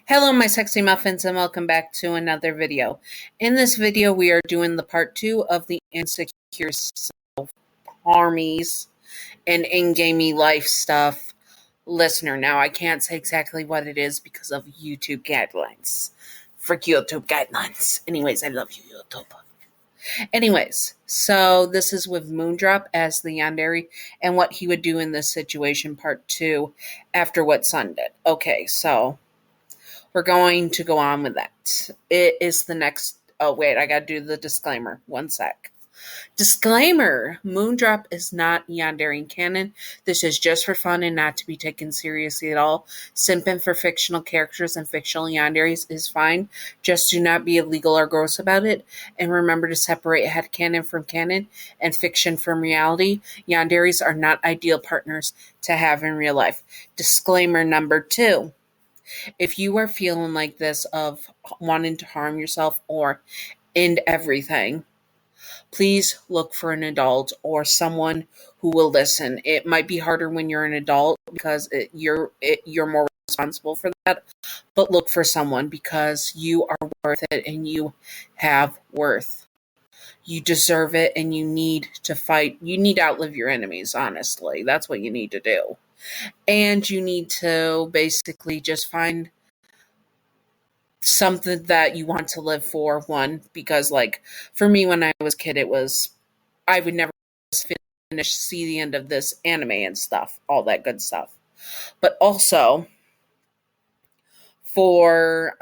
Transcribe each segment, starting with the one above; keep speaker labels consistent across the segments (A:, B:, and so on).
A: Hello, my sexy muffins, and welcome back to another video. In this video, we are doing the part 2 of the insecure self-harmies and in-gamey life stuff listener. Now, I can't say exactly what it is because of YouTube guidelines. Frick YouTube guidelines. Anyways, I love you, YouTube. Anyways, so this is with Moondrop as the Yandere and what he would do in this situation, part 2, after what Sun did. Okay, so we're going to go on with that. It is the next. Oh, wait, I gotta do the disclaimer. One sec. Disclaimer: Moondrop is not Yandere canon. This is just for fun and not to be taken seriously at all. Simping for fictional characters and fictional Yanderes is fine. Just do not be illegal or gross about it. And remember to separate headcanon from canon and fiction from reality. Yanderes are not ideal partners to have in real life. Disclaimer number 2. If you are feeling like this of wanting to harm yourself or end everything, please look for an adult or someone who will listen. It might be harder when you're an adult because you're more responsible for that, but look for someone because you are worth it and you have worth. You deserve it and you need to fight. You need to outlive your enemies, honestly. That's what you need to do. And you need to basically just find something that you want to live for. One, because like for me when I was a kid, it was I would never see the end of this anime and stuff, all that good stuff. But also for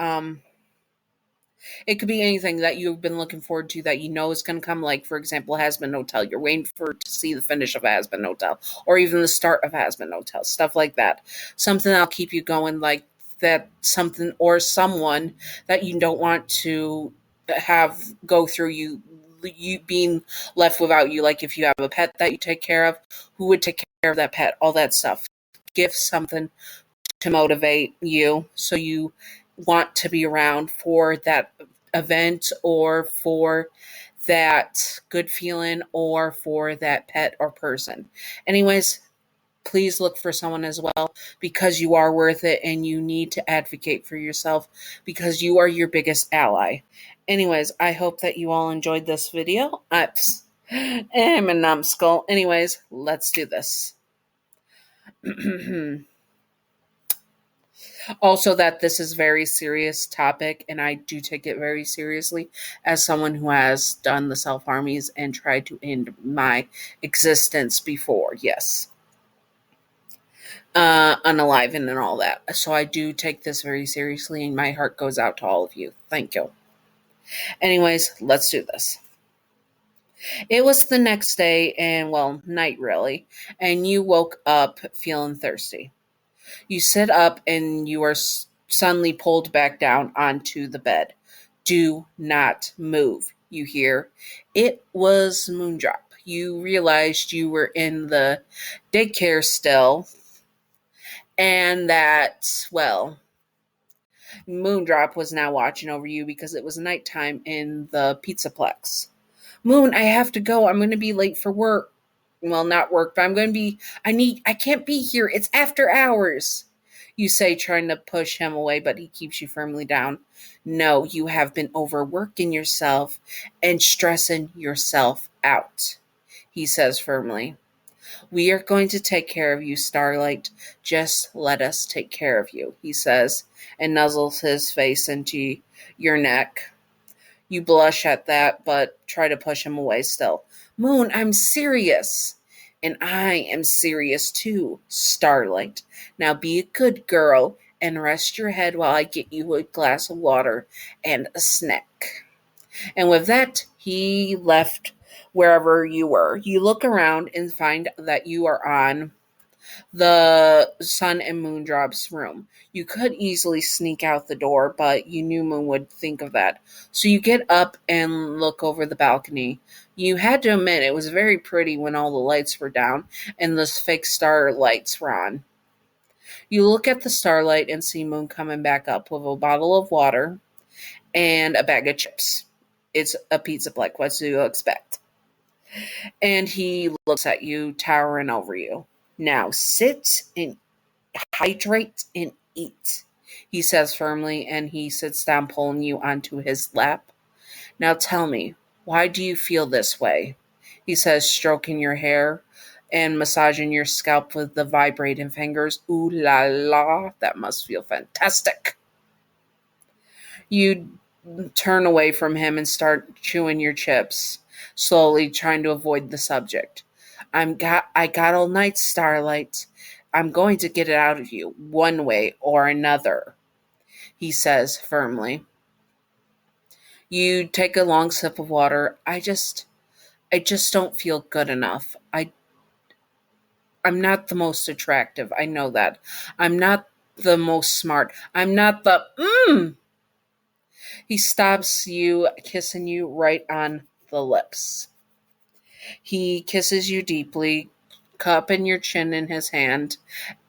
A: it could be anything that you've been looking forward to that you know is going to come. Like, for example, Has-Been Hotel. You're waiting to see the finish of Has-Been Hotel, or even the start of Has-Been Hotel. Stuff like that. Something that'll keep you going, like that. Something or someone that you don't want to have go through you being left without you. Like if you have a pet that you take care of, who would take care of that pet? All that stuff. Give something to motivate you so you want to be around for that event or for that good feeling or for that pet or person. Anyways, please look for someone as well because you are worth it and you need to advocate for yourself because you are your biggest ally. Anyways, I hope that you all enjoyed this video. I'm a numbskull. Anyways, let's do this. Also, that this is a very serious topic, and I do take it very seriously as someone who has done the self-harmies and tried to end my existence before. Yes. Unalive and all that. So I do take this very seriously, and my heart goes out to all of you. Thank you. Anyways, let's do this. It was the next day, and well, night really, and you woke up feeling thirsty. You sit up and you are suddenly pulled back down onto the bed. Do not move, you hear. It was Moondrop. You realized you were in the daycare still, and that, well, Moondrop was now watching over you because it was nighttime in the Pizzaplex. Moon, I have to go. I'm going to be late for work. Well, not work, but I can't be here. It's after hours. You say, trying to push him away, but he keeps you firmly down. No, you have been overworking yourself and stressing yourself out, he says firmly. We are going to take care of you, Starlight. Just let us take care of you, he says, and nuzzles his face into your neck. You blush at that, but try to push him away still. Moon, I'm serious. And I am serious too, Starlight. Now be a good girl and rest your head while I get you a glass of water and a snack. And with that, he left wherever you were. You look around and find that you are on the Sun and Moondrop's room. You could easily sneak out the door, but you knew Moon would think of that. So you get up and look over the balcony. You had to admit it was very pretty when all the lights were down and the fake star lights were on. You look at the starlight and see Moon coming back up with a bottle of water and a bag of chips. It's a Pizzaplex. What do you expect? And he looks at you, towering over you. Now sit and hydrate and eat. he says firmly, and he sits down, pulling you onto his lap. Now tell me, why do you feel this way? He says, stroking your hair and massaging your scalp with the vibrating fingers. Ooh la la, that must feel fantastic. You turn away from him and start chewing your chips, slowly trying to avoid the subject. I got all night, Starlight. I'm going to get it out of you, one way or another, he says firmly. You take a long sip of water. I just don't feel good enough. I'm not the most attractive. I know that. I'm not the most smart. I'm not the He stops you, kissing you right on the lips. He kisses you deeply, cupping your chin in his hand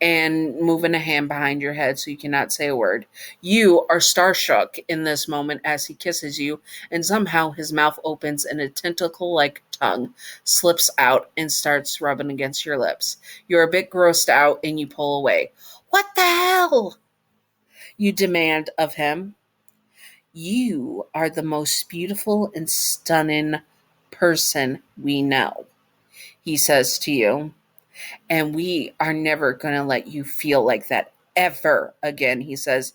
A: and moving a hand behind your head so you cannot say a word. You are starstruck in this moment as he kisses you, and somehow his mouth opens and a tentacle like tongue slips out and starts rubbing against your lips. You're a bit grossed out and you pull away. What the hell? You demand of him. You are the most beautiful and stunning person we know, he says to you. And we are never going to let you feel like that ever again, he says,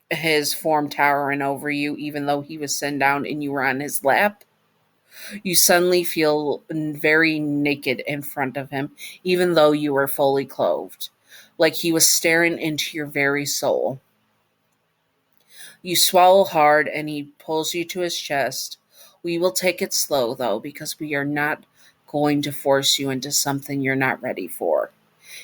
A: his form towering over you, even though he was sitting down and you were on his lap. You suddenly feel very naked in front of him, even though you were fully clothed, like he was staring into your very soul. You swallow hard and he pulls you to his chest. We will take it slow, though, because we are not going to force you into something you're not ready for,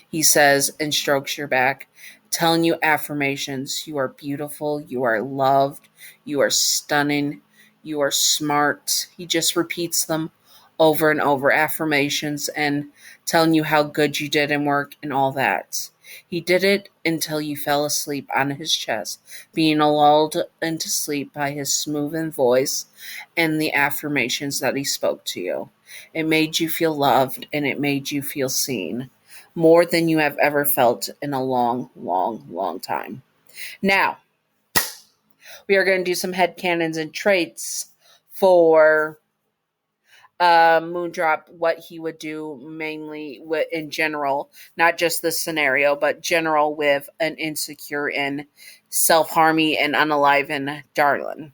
A: he says and strokes your back, telling you affirmations. You are beautiful. You are loved. You are stunning. You are smart. He just repeats them over and over, affirmations, and telling you how good you did in work and all that. He did it until you fell asleep on his chest, being lulled into sleep by his smoothing voice and the affirmations that he spoke to you. It made you feel loved and it made you feel seen, more than you have ever felt in a long, long, long time. Now, we are going to do some headcanons and traits for Moondrop, what he would do mainly in general, not just this scenario, but general with an insecure and self-harming and unaliving darling.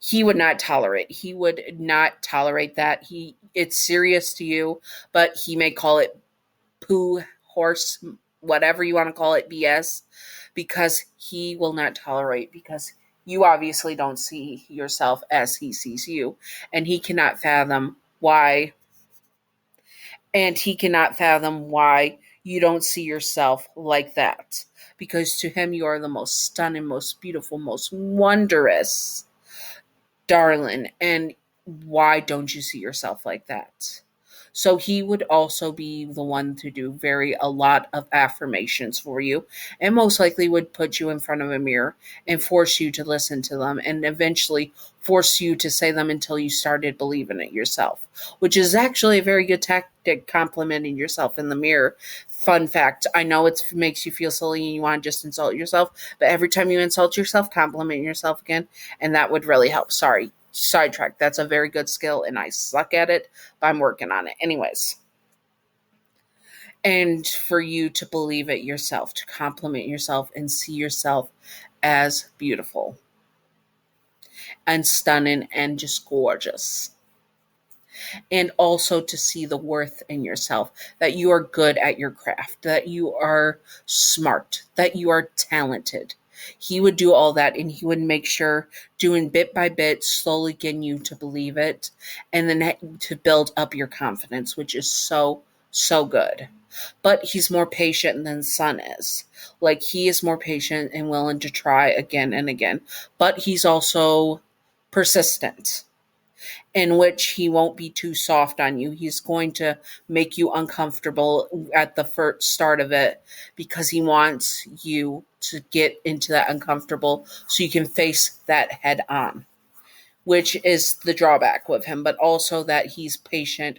A: He would not tolerate. He would not tolerate that. It's serious to you, but he may call it poo, horse, whatever you want to call it, BS, because he will not tolerate, because you obviously don't see yourself as he sees you, and he cannot fathom why you don't see yourself like that, because to him you are the most stunning, most beautiful, most wondrous darling, and why don't you see yourself like that? So he would also be the one to do a lot of affirmations for you, and most likely would put you in front of a mirror and force you to listen to them, and eventually force you to say them until you started believing it yourself, which is actually a very good tactic, complimenting yourself in the mirror. Fun fact, I know it makes you feel silly and you want to just insult yourself, but every time you insult yourself, compliment yourself again, and that would really help. Sorry, sidetrack. That's a very good skill and I suck at it, but I'm working on it. Anyways. And for you to believe it yourself, to compliment yourself and see yourself as beautiful and stunning and just gorgeous. And also to see the worth in yourself, that you are good at your craft, that you are smart, that you are talented. He would do all that, and he would make sure, doing bit by bit, slowly getting you to believe it, and then to build up your confidence, which is so, so good. But he's more patient than Sun is. Like, he is more patient and willing to try again and again. But he's also persistent, in which he won't be too soft on you. He's going to make you uncomfortable at the first start of it, because he wants you to get into that uncomfortable so you can face that head on, which is the drawback with him, but also that he's patient